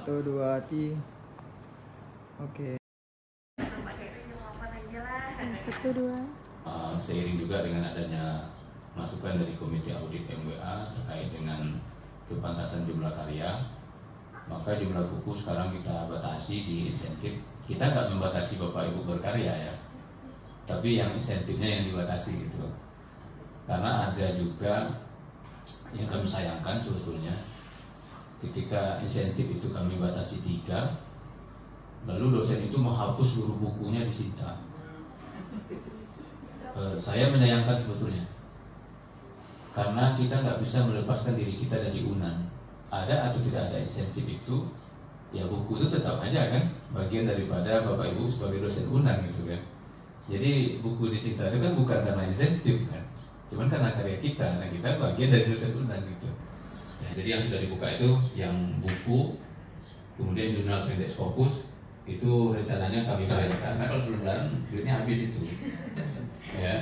Satu, dua, tiga. Oke. Satu, dua. Seiring juga dengan adanya masukan dari Komite Audit MWA terkait dengan kepantasan jumlah karya, maka jumlah buku sekarang kita batasi di insentif. Kita nggak membatasi Bapak Ibu berkarya ya, tapi yang insentifnya yang dibatasi gitu. Karena ada juga yang kami sayangkan sebetulnya, ketika insentif itu kami batasi 3, lalu dosen itu menghapus seluruh bukunya disita. Saya menyayangkan sebetulnya, karena kita nggak bisa melepaskan diri kita dari UNAN. Ada atau tidak ada insentif itu, ya buku itu tetap aja kan bagian daripada Bapak Ibu sebagai dosen UNAN gitu kan. Jadi buku disita itu kan bukan karena insentif kan, cuman karena karya kita. Nah, kita bagian dari dosen UNAN gitu. Ya, jadi yang sudah dibuka itu yang buku, kemudian jurnal pendek Scopus itu rencananya kami bayarkan, karena kalau sebulan duitnya habis itu. Ya.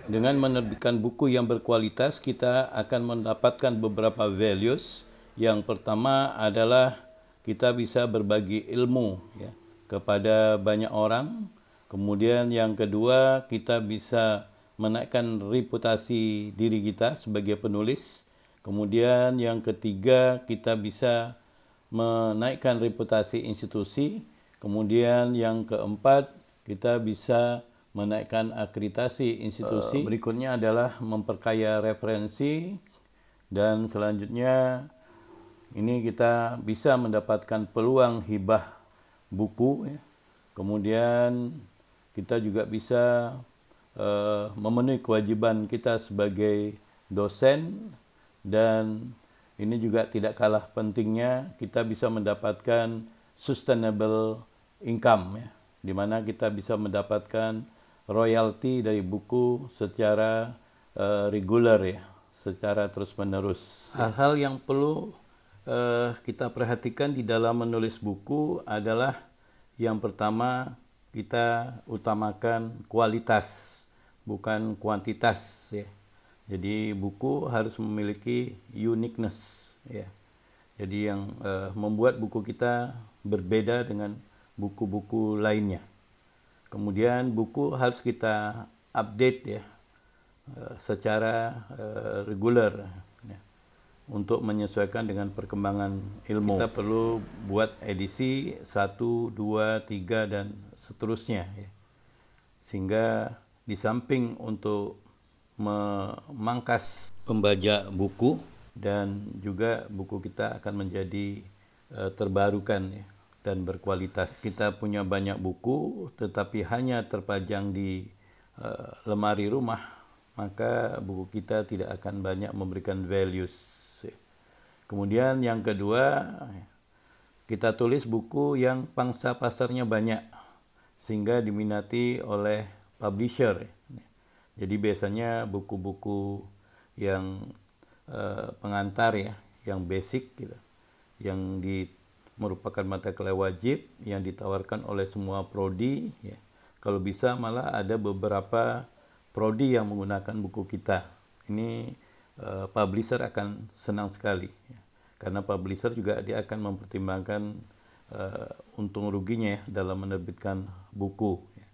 Dengan menerbitkan buku yang berkualitas, kita akan mendapatkan beberapa values. Yang pertama adalah kita bisa berbagi ilmu ya, kepada banyak orang. Kemudian yang kedua, kita bisa menaikkan reputasi diri kita sebagai penulis. Kemudian yang ketiga, kita bisa menaikkan reputasi institusi. Kemudian yang keempat, kita bisa menaikkan akreditasi institusi. Berikutnya adalah memperkaya referensi. Dan selanjutnya ini kita bisa mendapatkan peluang hibah buku ya. Kemudian kita juga bisa memenuhi kewajiban kita sebagai dosen. Dan ini juga tidak kalah pentingnya, kita bisa mendapatkan sustainable income ya, di mana kita bisa mendapatkan royalti dari buku secara reguler ya, secara terus-menerus. Hal-hal yang perlu kita perhatikan di dalam menulis buku adalah yang pertama, kita utamakan kualitas, bukan kuantitas ya. Jadi buku harus memiliki uniqueness ya. Jadi yang membuat buku kita berbeda dengan buku-buku lainnya. Kemudian buku harus kita update ya secara reguler ya, untuk menyesuaikan dengan perkembangan ilmu. Kita perlu buat edisi 1, 2, 3 dan seterusnya ya. Sehingga di samping untuk memangkas pembajak buku, dan juga buku kita akan menjadi terbarukan ya, dan berkualitas. Kita punya banyak buku tetapi hanya terpajang di lemari rumah, maka buku kita tidak akan banyak memberikan values ya. Kemudian yang kedua, kita tulis buku yang pangsa pasarnya banyak sehingga diminati oleh publisher ya. Jadi biasanya buku-buku yang pengantar ya, yang basic gitu, yang merupakan mata kuliah wajib yang ditawarkan oleh semua prodi ya. Kalau bisa malah ada beberapa prodi yang menggunakan buku kita. Ini publisher akan senang sekali ya. Karena publisher juga dia akan mempertimbangkan untung ruginya ya, dalam menerbitkan buku ya.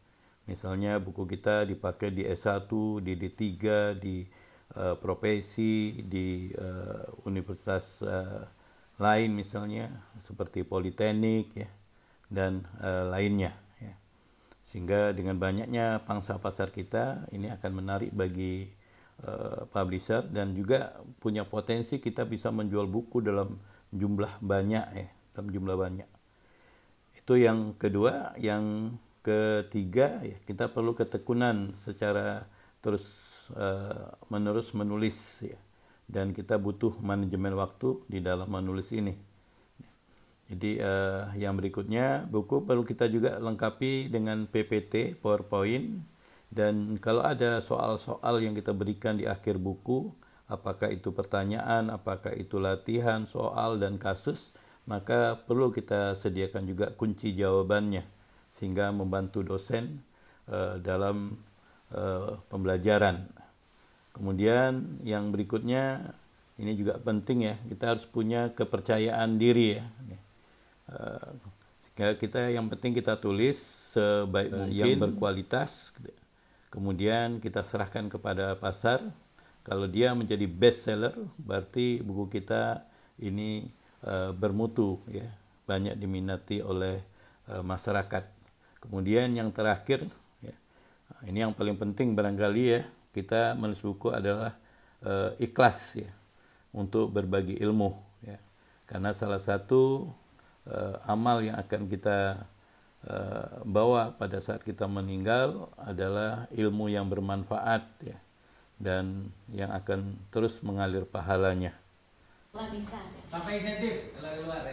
Misalnya buku kita dipakai di S1, di D3, di profesi, di universitas lain misalnya seperti Politeknik ya, dan lainnya ya. Sehingga dengan banyaknya pangsa pasar kita, ini akan menarik bagi publisher, dan juga punya potensi kita bisa menjual buku dalam jumlah banyak ya, dalam jumlah banyak. Itu yang kedua. Yang ketiga, ya, kita perlu ketekunan secara terus menerus menulis ya. Dan kita butuh manajemen waktu di dalam menulis ini. Jadi yang berikutnya, buku perlu kita juga lengkapi dengan PPT, PowerPoint. Dan kalau ada soal-soal yang kita berikan di akhir buku, apakah itu pertanyaan, apakah itu latihan, soal, dan kasus, maka perlu kita sediakan juga kunci jawabannya, sehingga membantu dosen dalam pembelajaran. Kemudian yang berikutnya ini juga penting ya, kita harus punya kepercayaan diri ya. Sehingga kita yang penting kita tulis sebaik mungkin yang berkualitas. Kemudian kita serahkan kepada pasar. Kalau dia menjadi best seller, berarti buku kita ini bermutu ya, banyak diminati oleh masyarakat. Kemudian yang terakhir ya, ini yang paling penting barangkali ya, kita menulis buku adalah ikhlas ya, untuk berbagi ilmu ya. Karena salah satu amal yang akan kita bawa pada saat kita meninggal adalah ilmu yang bermanfaat ya, dan yang akan terus mengalir pahalanya. Wah, bisa. Sampai insentif kalau keluar.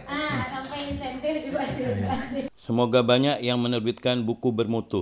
Sampai insentif juga sih. Semoga banyak yang menerbitkan buku bermutu.